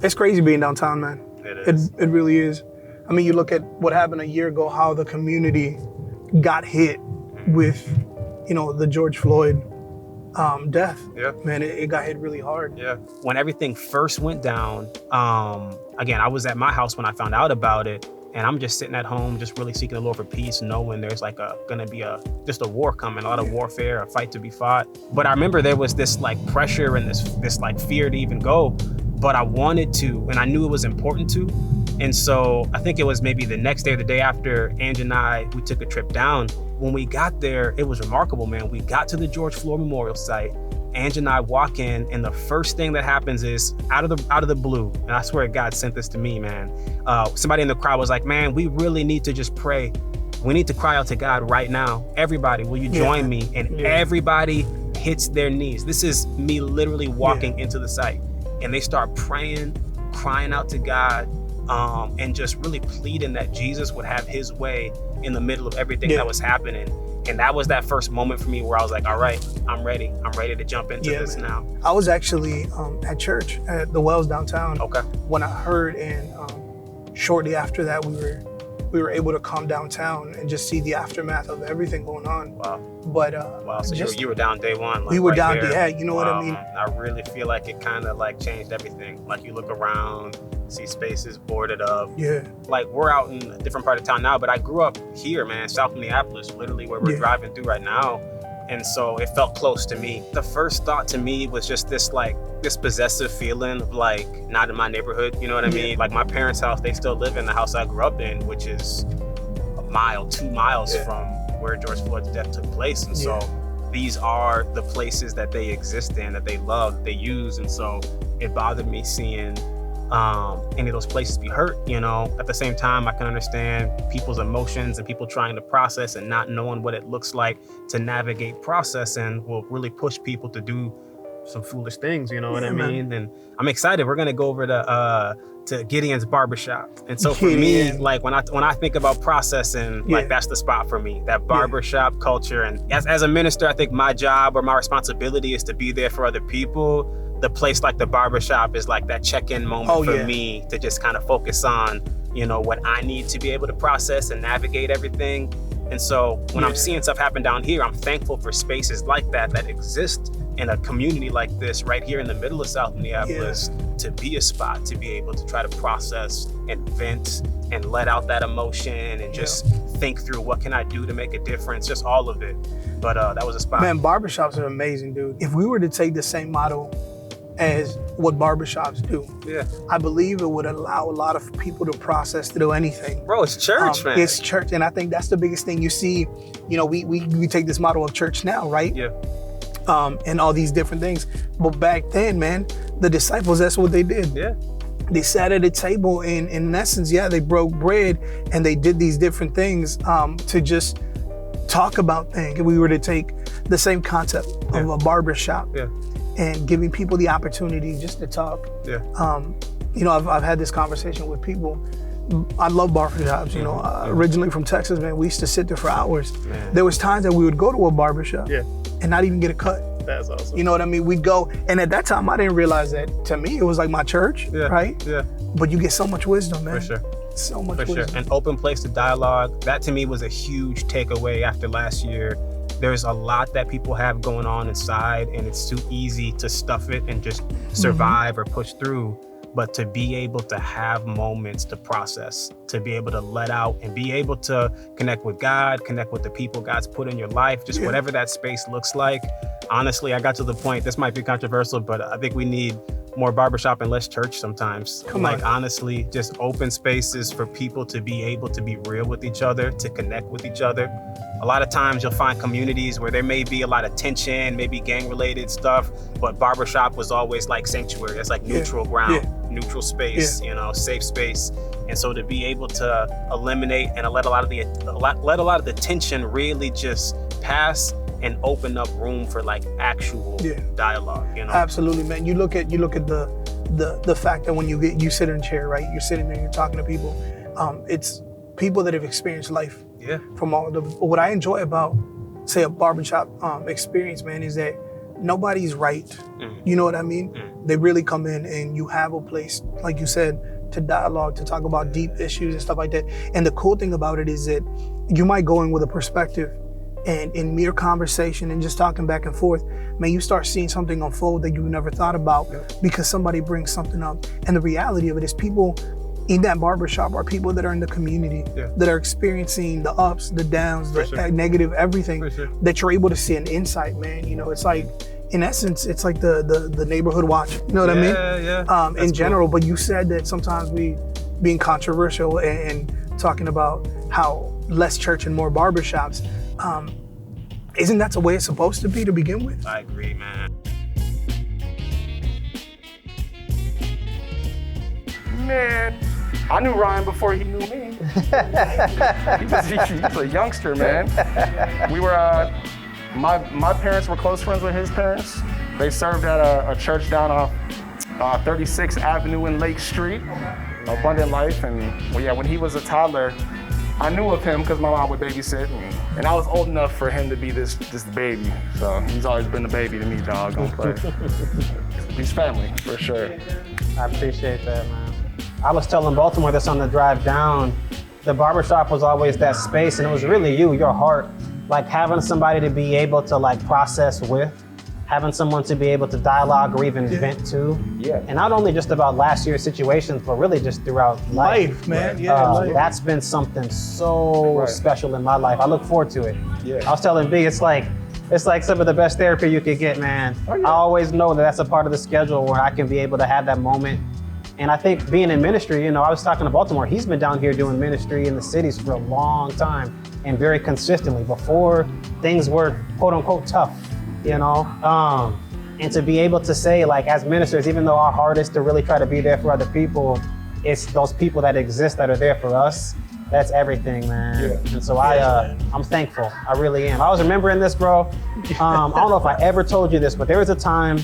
It's crazy being downtown, man. It is. It really is. I mean, you look at what happened a year ago, how the community got hit with, the George Floyd death. Yeah. Man, it got hit really hard. Yeah. When everything first went down, again, I was at my house when I found out about it, and I'm just sitting at home, just really seeking the Lord for peace, knowing there's like gonna be just a war coming, a lot of warfare, a fight to be fought. But I remember there was this like pressure and this like fear to even go, but I wanted to, and I knew it was important to. And so I think it was maybe the next day or the day after, Angie and I, we took a trip down. When we got there, it was remarkable, man. We got to the George Floyd Memorial site. Angie and I walk in, and the first thing that happens is out of the blue, and I swear God sent this to me, man. Somebody in the crowd was like, man, we really need to just pray. We need to cry out to God right now. Everybody, will you join me? And everybody hits their knees. This is me literally walking into the site, and they start praying, crying out to God, and just really pleading that Jesus would have his way in the middle of everything that was happening. And that was that first moment for me where I was like, all right, I'm ready. I'm ready to jump into this now. I was actually at church at the Wells downtown. Okay. When I heard, and shortly after that, we were able to come downtown and just see the aftermath of everything going on. Wow. But wow, so you were down day one. Like we were right down, there. you know what I mean? I really feel like it kind of like changed everything. Like you look around, see spaces boarded up. Yeah. Like we're out in a different part of town now, but I grew up here, man, South Minneapolis, literally where we're driving through right now. And so it felt close to me. The first thought to me was just this possessive feeling of like, not in my neighborhood, you know what I mean? Like my parents' house, they still live in the house I grew up in, which is 2 miles from where George Floyd's death took place. And so these are the places that they exist in, that they love, that they use. And so it bothered me seeing any of those places be hurt, At the same time, I can understand people's emotions and people trying to process and not knowing what it looks like to navigate processing will really push people to do some foolish things, you know what I mean? And I'm excited. We're gonna go over to Gideon's barbershop. And so for me, like when I think about processing, like that's the spot for me, that barbershop culture. And as a minister, I think my job or my responsibility is to be there for other people. The place like the barbershop is like that check-in moment for me to just kind of focus on, what I need to be able to process and navigate everything. And so when I'm seeing stuff happen down here, I'm thankful for spaces like that exist in a community like this right here in the middle of South Minneapolis to be a spot to be able to try to process and vent and let out that emotion and just think through what can I do to make a difference, just all of it. But that was a spot. Man, barbershops are amazing, dude. If we were to take the same model as what barbershops do, I believe it would allow a lot of people to process through anything. Bro, it's church, man. It's church, and I think that's the biggest thing you see. We take this model of church now, right? Yeah. And all these different things. But back then, man, the disciples, that's what they did. Yeah. They sat at a table and in essence, they broke bread and they did these different things to just talk about things. If we were to take the same concept of a barbershop and giving people the opportunity just to talk. Yeah. I've had this conversation with people. I love barbershops, originally from Texas, man. We used to sit there for hours. Man. There was times that we would go to a barbershop and not even get a cut. That's awesome. You know what I mean? We'd go, and at that time, I didn't realize that. To me, it was like my church, right? Yeah. But you get so much wisdom, man. For sure. So much wisdom. For sure. An open place to dialogue. That to me was a huge takeaway after last year. There's a lot that people have going on inside, and it's too easy to stuff it and just survive or push through. But to be able to have moments to process, to be able to let out and be able to connect with God, connect with the people God's put in your life, just whatever that space looks like. Honestly, I got to the point, this might be controversial, but I think we need more barbershop and less church sometimes. Honestly, just open spaces for people to be able to be real with each other, to connect with each other. A lot of times you'll find communities where there may be a lot of tension, maybe gang related stuff, but barbershop was always like sanctuary. It's like neutral ground, neutral space, safe space. And so to be able to eliminate and let a lot of the tension really just pass and open up room for like actual dialogue, Absolutely, man. You look at the fact that when you sit in a chair, right? You're sitting there, you're talking to people. It's people that have experienced life. Yeah. From all the, what I enjoy about, say, a barbershop experience, man, is that nobody's right. You know what I mean? They really come in and you have a place, like you said, to dialogue, to talk about deep issues and stuff like that. And the cool thing about it is that you might go in with a perspective, and in mere conversation and just talking back and forth, man, you start seeing something unfold that you never thought about because somebody brings something up. And the reality of it is people in that barbershop are people that are in the community, that are experiencing the ups, the downs, the negative, everything, that you're able to see an insight, man. You know, it's like, in essence, it's like the neighborhood watch. You know what I mean? In general, but you said that sometimes we being controversial and talking about how less church and more barbershops, isn't that the way it's supposed to be to begin with? I agree, man. Man, I knew Ryan before he knew me. he was a youngster, man. We were, my parents were close friends with his parents. They served at a church down off 36th Avenue and Lake Street, Abundant Life. And when he was a toddler, I knew of him because my mom would babysit, and I was old enough for him to be this baby. So he's always been a baby to me, dog. Don't play. He's family, for sure. I appreciate that, man. I was telling Baltimore this on the drive down. The barbershop was always that space, and it was really you, your heart. Like having somebody to be able to like process with, having someone to be able to dialogue or even vent to. And not only just about last year's situations, but really just throughout life. Man. That's been something so special in my life. I look forward to it. I was telling B, it's like some of the best therapy you could get, man. I always know that that's a part of the schedule where I can be able to have that moment. And I think being in ministry, you know, I was talking to Baltimore, he's been down here doing ministry in the cities for a long time and very consistently before things were quote unquote tough, you know? And to be able to say, like, as ministers, even though our heart is to really try to be there for other people, it's those people that exist that are there for us. That's everything, man. And so I'm thankful. I really am. I was remembering this, bro. I don't know if I ever told you this, but there was a time,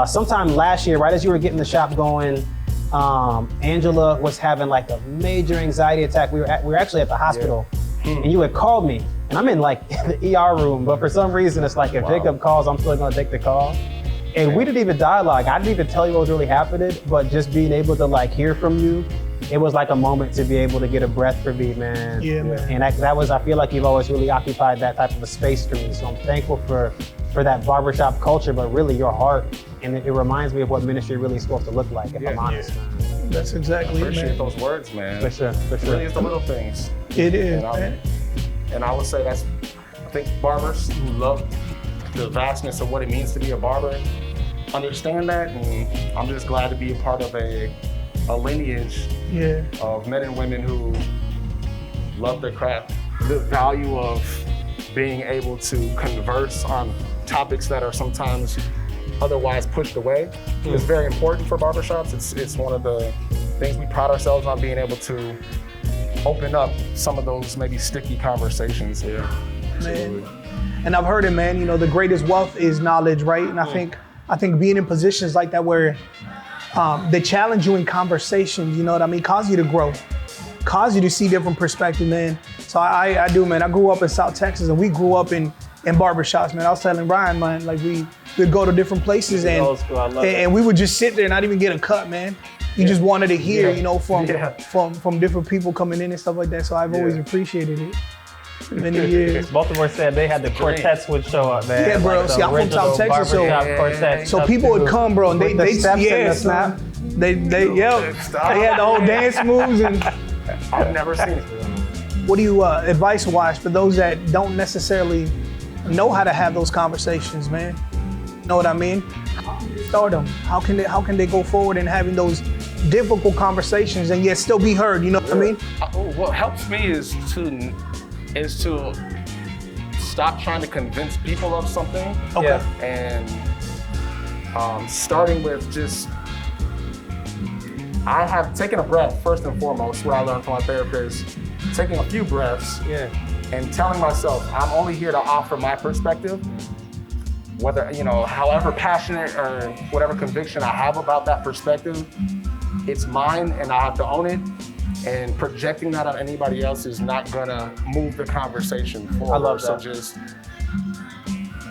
sometime last year, right as you were getting the shop going, Angela was having like a major anxiety attack. We were actually at the hospital, and you had called me, and I'm in like the ER room, but for some reason it's like if Jacob calls, I'm still gonna take the call. And we didn't even dialogue. I didn't even tell you what was really happening, but just being able to like hear from you, it was like a moment to be able to get a breath for me, man. And that was, I feel like you've always really occupied that type of a space for me. So I'm thankful for that barbershop culture, but really your heart. And it reminds me of what ministry really is supposed to look like, if I'm honest, man. That's exactly it, man. Appreciate those words, man. For sure. It really is the little things. It is, man. And I would say I think barbers who love the vastness of what it means to be a barber understand that, and I'm just glad to be a part of a lineage of men and women who love their craft. The value of being able to converse on topics that are sometimes otherwise pushed away is very important for barbershops. It's one of the things we pride ourselves on, being able to open up some of those maybe sticky conversations. Man. And I've heard it, man, you know, the greatest wealth is knowledge, right? And I think being in positions like that where they challenge you in conversations, you know what I mean, cause you to grow, cause you to see different perspectives, man. So I do, man. I grew up in South Texas, and we grew up in barbershops, man. I was telling Brian, man, like we'd go to different places and we would just sit there and not even get a cut, man. You just wanted to hear, you know, from different people coming in and stuff like that. So I've always appreciated it. Many years. Baltimore said they had the quartets would show up, man. Yeah, bro. Like see, I'm from South Texas, so people would come, bro, and they had the whole dance moves, and I've never seen it. What do you advice-wise for those that don't necessarily know how to have those conversations, man? Know what I mean? Start them. How can they go forward in having those difficult conversations and yet still be heard? You know what I mean? What helps me is to stop trying to convince people of something. And starting with just, I have taken a breath first and foremost. What I learned from my therapist, taking a few breaths and telling myself I'm only here to offer my perspective, whether, you know, however passionate or whatever conviction I have about that perspective, it's mine and I have to own it. And projecting that on anybody else is not gonna move the conversation forward. I love that. So just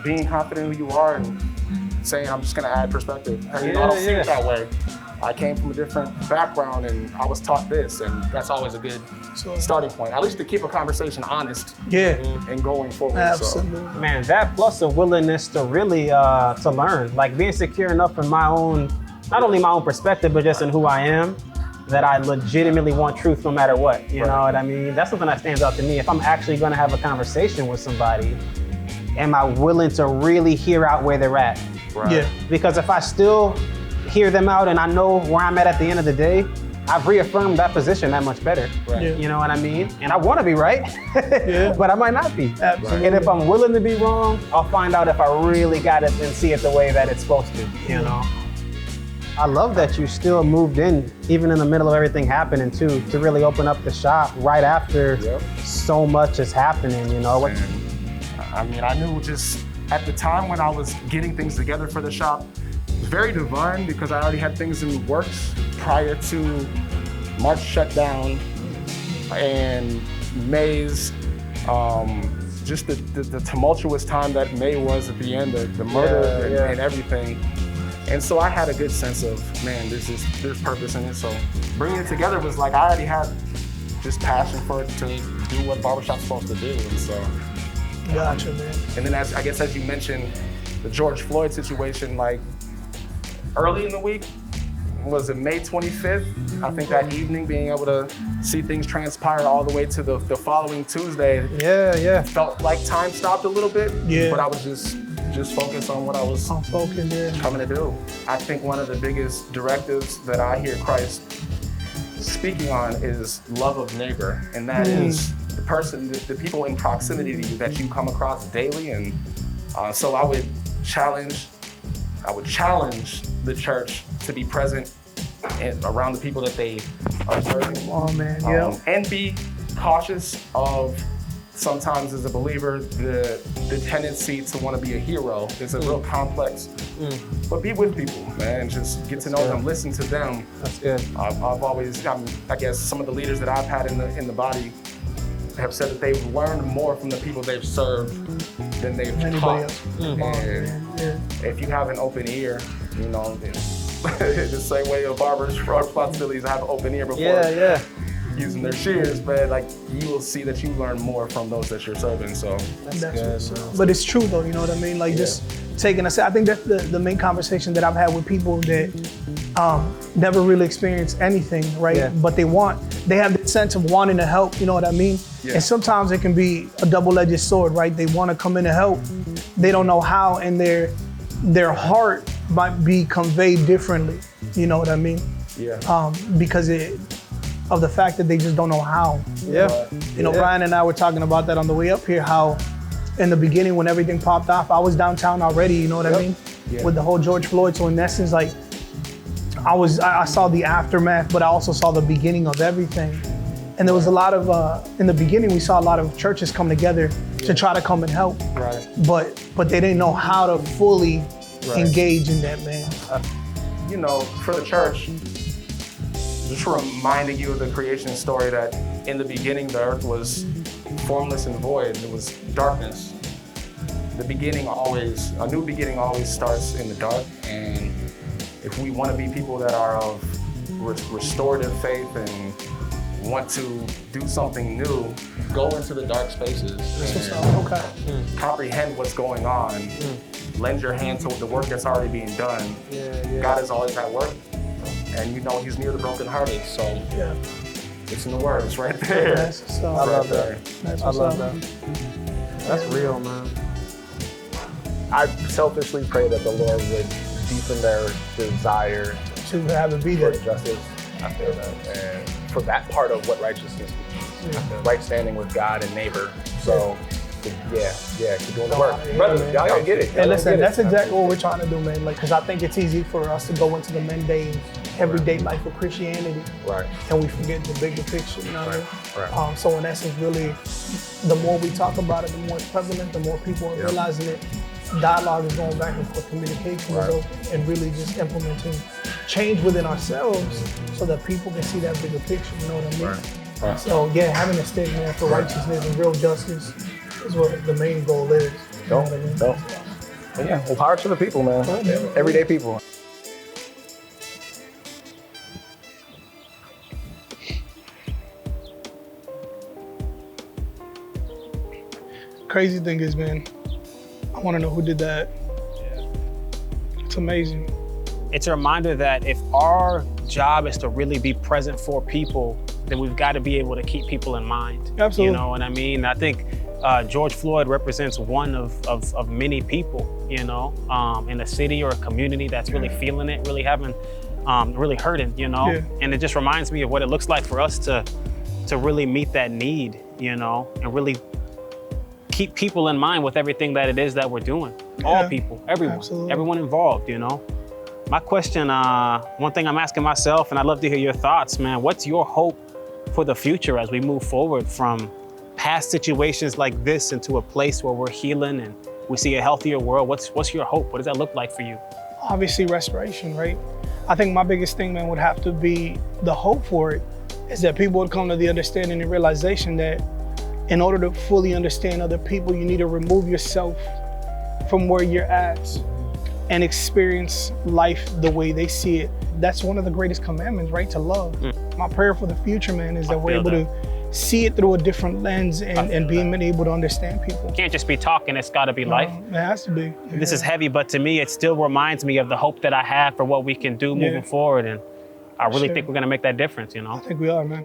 being confident in who you are and saying, I'm just gonna add perspective. And, you know, I don't see it that way. I came from a different background and I was taught this, and that's always a good starting point, at least to keep a conversation honest and going forward. Absolutely. So. Man, that plus a willingness to really to learn, like being secure enough in my own, not only my own perspective, but just in who I am, that I legitimately want truth no matter what. You know what I mean? That's something that stands out to me. If I'm actually gonna have a conversation with somebody, am I willing to really hear out where they're at? Right. Yeah. Because if I still hear them out and I know where I'm at the end of the day, I've reaffirmed that position that much better. Right. Yeah. You know what I mean? And I want to be right, but I might not be. Absolutely. And if I'm willing to be wrong, I'll find out if I really got it and see it the way that it's supposed to, you know? I love that you still moved in, even in the middle of everything happening too, to really open up the shop right after so much is happening, you know? I mean, I knew just at the time when I was getting things together for the shop, it was very divine because I already had things in works prior to March shutdown and May's, just the tumultuous time that May was at the end, the murder and everything. And so I had a good sense of, man, there's purpose in it. So bringing it together was like, I already had just passion for it to do what barbershop's supposed to do. And so. Gotcha, man. And then I guess as you mentioned, the George Floyd situation, like early in the week, was it May 25th? I think that evening, being able to see things transpire all the way to the following Tuesday. Felt like time stopped a little bit. But I was just focused on what I was coming to do. I think one of the biggest directives that I hear Christ speaking on is love of neighbor. And that is the person, the people in proximity to you that you come across daily. And so I would challenge the church to be present around the people that they are serving. Oh man, and be cautious of, sometimes as a believer, the tendency to want to be a hero is a real complex. But be with people, man, just get to know them, listen to them. That's good. I've always, I guess some of the leaders that I've had in the body have said that they've learned more from the people they've served than they've taught. And if you have an open ear, you know, the same way a barber's responsibility is to have an open ear before using their shears, but like you will see that you learn more from those that you're serving. So that's good. But it's true though, you know what I mean? Like just taking a step. I think that's the main conversation that I've had with people that never really experienced anything, right? But they have the sense of wanting to help, you know what I mean? And sometimes it can be a double-edged sword, right? They want to come in to help, they don't know how, and their heart might be conveyed differently, you know what I mean? Because of the fact that they just don't know how. You know, Brian and I were talking about that on the way up here, how in the beginning when everything popped off, I was downtown already, you know what I mean? With the whole George Floyd. So in essence, like I saw the aftermath, but I also saw the beginning of everything. And there was a lot of, in the beginning, we saw a lot of churches come together to try to come and help. But they didn't know how to fully engage in that, man. You know, for the church, just reminding you of the creation story that in the beginning, the earth was formless and void. It was darkness. A new beginning always starts in the dark. And if we want to be people that are of restorative faith and want to do something new, go into the dark spaces and comprehend what's going on. Lend your hand to the work that's already being done. God is always at work. And you know he's near the brokenhearted, so it's in the words right there. I love that. I love that. That's real, man. I selfishly pray that the Lord would deepen their desire to have it be for there. justice. I feel that, and for that part of what righteousness means, right standing with God and neighbor. So. Keep doing the work. Brother, y'all don't get it. And listen, that's exactly what we're trying to do, man. Like, because I think it's easy for us to go into the mundane, everyday life of Christianity, and we forget the bigger picture, you know what I mean? So in essence, really, the more we talk about it, the more it's prevalent, the more people are realizing it. Dialogue is going back and forth, communication is open, and really just implementing change within ourselves so that people can see that bigger picture, you know what I mean? So having a stick, man, for righteousness and real justice is what the main goal is. You know what I mean? But yeah, well, power to the people, man. Everyday people. Crazy thing is, man, I want to know who did that. It's amazing. It's a reminder that if our job is to really be present for people, then we've got to be able to keep people in mind. Absolutely. You know what I mean? I think George Floyd represents one of many people, you know, in a city or a community that's really feeling it, really having, really hurting, you know? Yeah. And it just reminds me of what it looks like for us to really meet that need, you know, and really keep people in mind with everything that it is that we're doing. All people, everyone, absolutely. everyone involved, you know? My question, one thing I'm asking myself, and I'd love to hear your thoughts, man, what's your hope for the future as we move forward from past situations like this into a place where we're healing and we see a healthier world? What's your hope? What does that look like for you? Obviously restoration, right? I think my biggest thing, man, would have to be the hope for it is that people would come to the understanding and realization that in order to fully understand other people, you need to remove yourself from where you're at and experience life the way they see it. That's one of the greatest commandments, right? To love. My prayer for the future, man, is that we're able to see it through a different lens and being able to understand people. It can't just be talking, it's gotta be life. It has to be. This is heavy, but to me, it still reminds me of the hope that I have for what we can do moving forward. And I really think we're gonna make that difference, you know? I think we are, man.